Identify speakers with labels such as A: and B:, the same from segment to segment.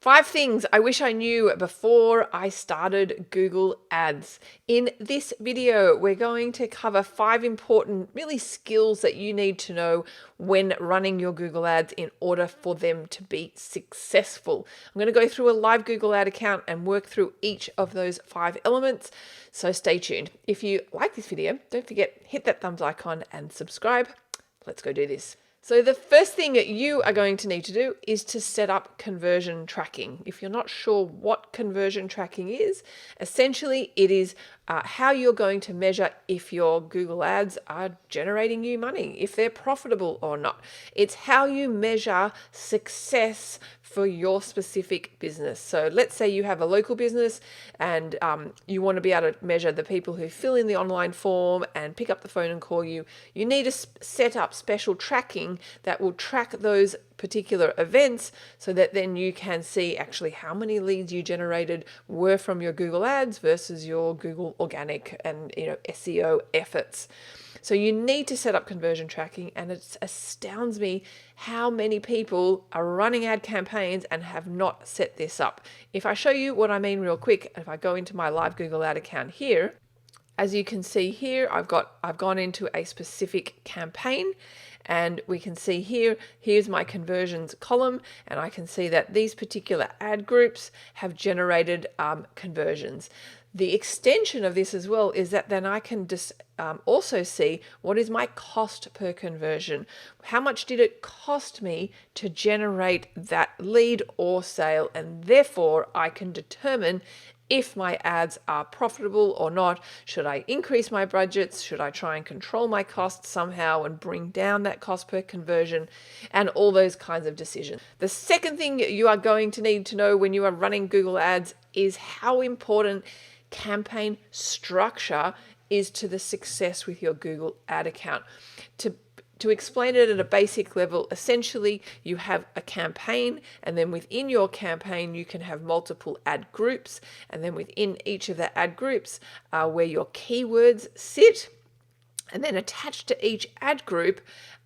A: 5 things I wish I knew before I started Google Ads. In this video, we're going to cover 5 important really skills that you need to know when running your Google Ads in order for them to be successful. I'm going to go through a live Google Ad account and work through each of those 5 elements. So stay tuned. If you like this video, don't forget, hit that thumbs icon and subscribe. Let's go do this. So the first thing that you are going to need to do is to set up conversion tracking. If you're not sure what conversion tracking is, essentially it is how you're going to measure if your Google Ads are generating you money, if they're profitable or not. It's how you measure success for your specific business. So let's say you have a local business and you want to be able to measure the people who fill in the online form and pick up the phone and call you. You need to set up special tracking that will track those particular events so that then you can see actually how many leads you generated were from your Google Ads versus your Google organic and SEO efforts. So you need to set up conversion tracking, and it astounds me how many people are running ad campaigns and have not set this up. If I show you what I mean real quick, if I go into my live Google Ad account here, as you can see here, I've gone into a specific campaign, and we can see here's my conversions column, and I can see that these particular ad groups have generated conversions. The extension of this as well is that then I can just also see what is my cost per conversion. How much did it cost me to generate that lead or sale? And therefore I can determine if my ads are profitable or not. Should I increase my budgets? Should I try and control my costs somehow and bring down that cost per conversion? And all those kinds of decisions. The second thing you are going to need to know when you are running Google Ads is how important campaign structure is to the success with your Google Ad account. To explain it at a basic level, essentially you have a campaign, and then within your campaign you can have multiple ad groups, and then within each of the ad groups where your keywords sit, and then attached to each ad group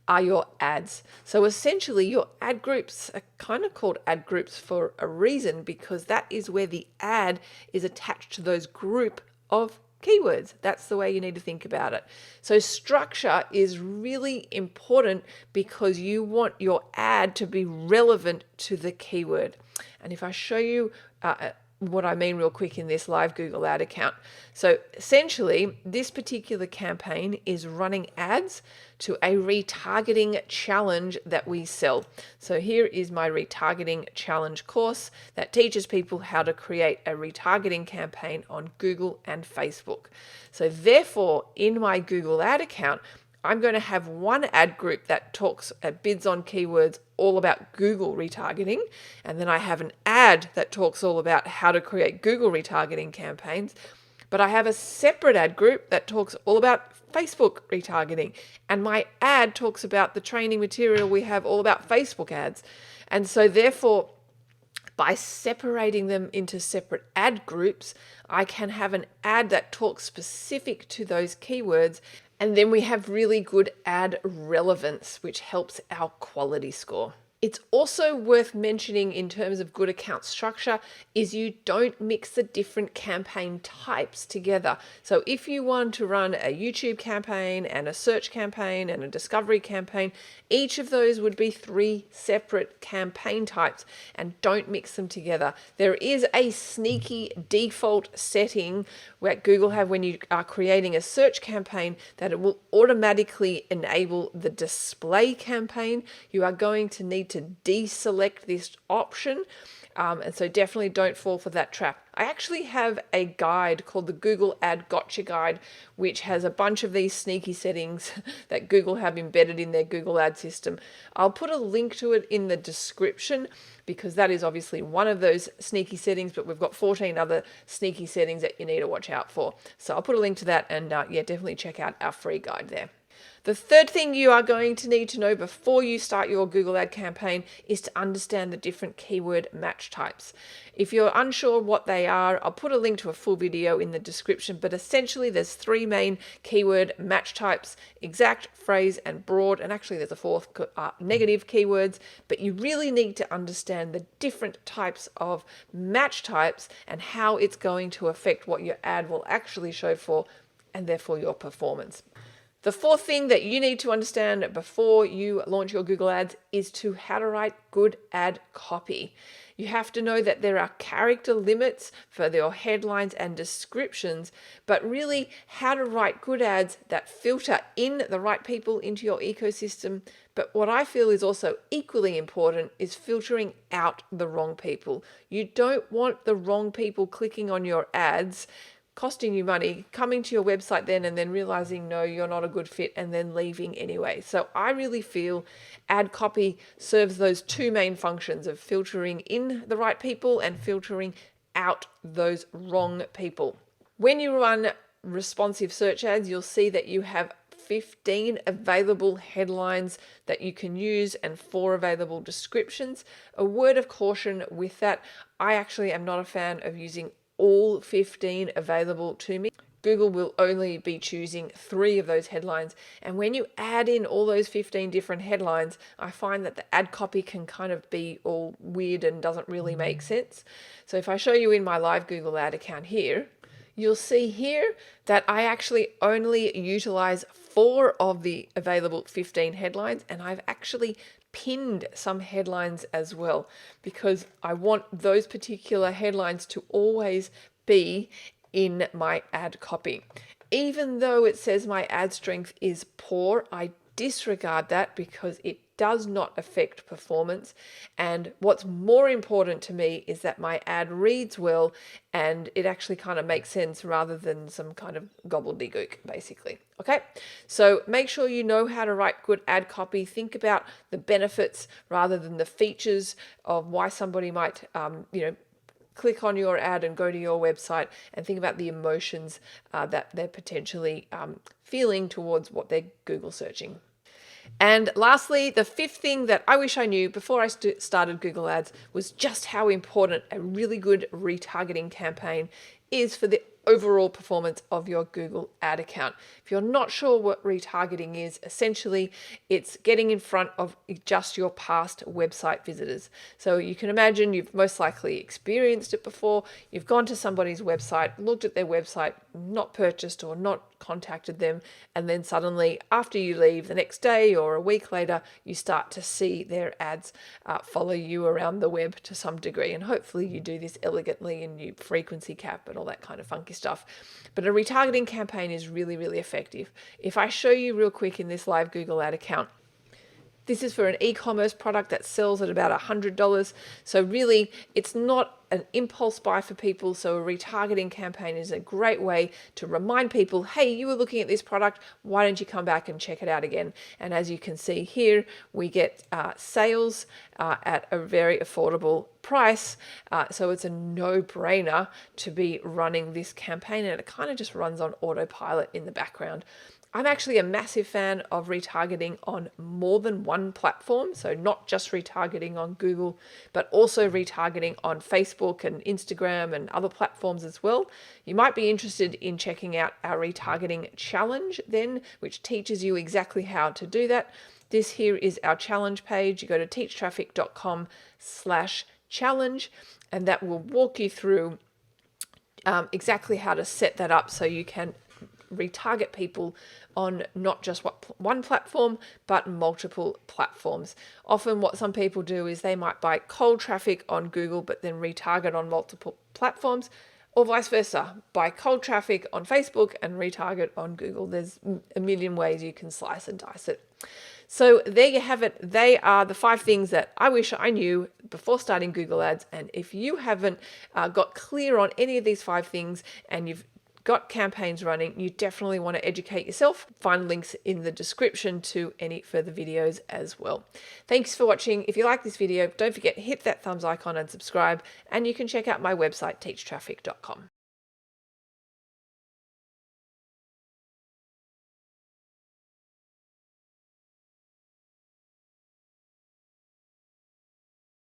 A: are your ads. So essentially your ad groups are kind of called ad groups for a reason, because that is where the ad is attached to those group of keywords. That's the way you need to think about it. So structure is really important because you want your ad to be relevant to the keyword. And if I show you what I mean real quick in this live Google Ad account. So essentially this particular campaign is running ads to a retargeting challenge that we sell. So here is my retargeting challenge course that teaches people how to create a retargeting campaign on Google and Facebook. So therefore in my Google Ad account, I'm going to have one ad group that talks bids on keywords all about Google retargeting, and then I have an ad that talks all about how to create Google retargeting campaigns. But I have a separate ad group that talks all about Facebook retargeting, and my ad talks about the training material we have all about Facebook ads. And so therefore, by separating them into separate ad groups, I can have an ad that talks specific to those keywords, and then we have really good ad relevance, which helps our quality score. It's also worth mentioning in terms of good account structure is you don't mix the different campaign types together. So if you want to run a YouTube campaign and a search campaign and a discovery campaign, each of those would be 3 separate campaign types, and don't mix them together. There is a sneaky default setting where Google have when you are creating a search campaign that it will automatically enable the display campaign. You are going to need to deselect this option. And so definitely don't fall for that trap. I actually have a guide called the Google Ad Gotcha Guide, which has a bunch of these sneaky settings that Google have embedded in their Google Ad system. I'll put a link to it in the description because that is obviously one of those sneaky settings, but we've got 14 other sneaky settings that you need to watch out for. So I'll put a link to that, and yeah, definitely check out our free guide there. The third thing you are going to need to know before you start your Google ad campaign is to understand the different keyword match types. If you're unsure what they are, I'll put a link to a full video in the description, but essentially there's three main keyword match types: exact, phrase, and broad, and actually there's a fourth, negative keywords, but you really need to understand the different types of match types and how it's going to affect what your ad will actually show for and therefore your performance. The fourth thing that you need to understand before you launch your Google Ads is how to write good ad copy. You have to know that there are character limits for your headlines and descriptions, but really how to write good ads that filter in the right people into your ecosystem. But what I feel is also equally important is filtering out the wrong people. You don't want the wrong people clicking on your ads, costing you money, coming to your website then and then realizing, no, you're not a good fit, and then leaving anyway. So I really feel ad copy serves those two main functions of filtering in the right people and filtering out those wrong people. When you run responsive search ads, you'll see that you have 15 available headlines that you can use and 4 available descriptions. A word of caution with that, I actually am not a fan of using all 15 available to me. Google will only be choosing 3 of those headlines. And when you add in all those 15 different headlines, I find that the ad copy can kind of be all weird and doesn't really make sense. So if I show you in my live Google ad account here, you'll see here that I actually only utilize 4 of the available 15 headlines, and I've actually pinned some headlines as well because I want those particular headlines to always be in my ad copy. Even though it says my ad strength is poor, I disregard that because it does not affect performance. And what's more important to me is that my ad reads well and it actually kind of makes sense rather than some kind of gobbledygook, basically. Okay, so make sure you know how to write good ad copy. Think about the benefits rather than the features of why somebody might, click on your ad and go to your website, and think about the emotions that they're potentially feeling towards what they're Google searching. And lastly, the fifth thing that I wish I knew before I started Google Ads was just how important a really good retargeting campaign is for the overall performance of your Google ad account. If you're not sure what retargeting is, essentially it's getting in front of just your past website visitors. So you can imagine you've most likely experienced it before. You've gone to somebody's website, looked at their website, not purchased or not contacted them, and then suddenly after you leave the next day or a week later, you start to see their ads follow you around the web to some degree. And hopefully you do this elegantly and you frequency cap and all that kind of funky stuff. But a retargeting campaign is really, really effective. If I show you real quick in this live Google ad account, this is for an e-commerce product that sells at about $100. So really, it's not an impulse buy for people. So a retargeting campaign is a great way to remind people, hey, you were looking at this product. Why don't you come back and check it out again? And as you can see here, we get sales at a very affordable price. So it's a no-brainer to be running this campaign, and it kind of just runs on autopilot in the background. I'm actually a massive fan of retargeting on more than one platform. So not just retargeting on Google, but also retargeting on Facebook and Instagram and other platforms as well. You might be interested in checking out our retargeting challenge then, which teaches you exactly how to do that. This here is our challenge page. You go to teachtraffic.com/challenge, and that will walk you through exactly how to set that up so you can retarget people on not just one platform, but multiple platforms. Often what some people do is they might buy cold traffic on Google, but then retarget on multiple platforms, or vice versa, buy cold traffic on Facebook and retarget on Google. There's a million ways you can slice and dice it. So there you have it. They are the 5 things that I wish I knew before starting Google Ads. And if you haven't got clear on any of these 5 things and you've got campaigns running, you definitely want to educate yourself. Find links in the description to any further videos as well. Thanks for watching. If you like this video, don't forget, hit that thumbs icon and subscribe, and you can check out my website, teachtraffic.com.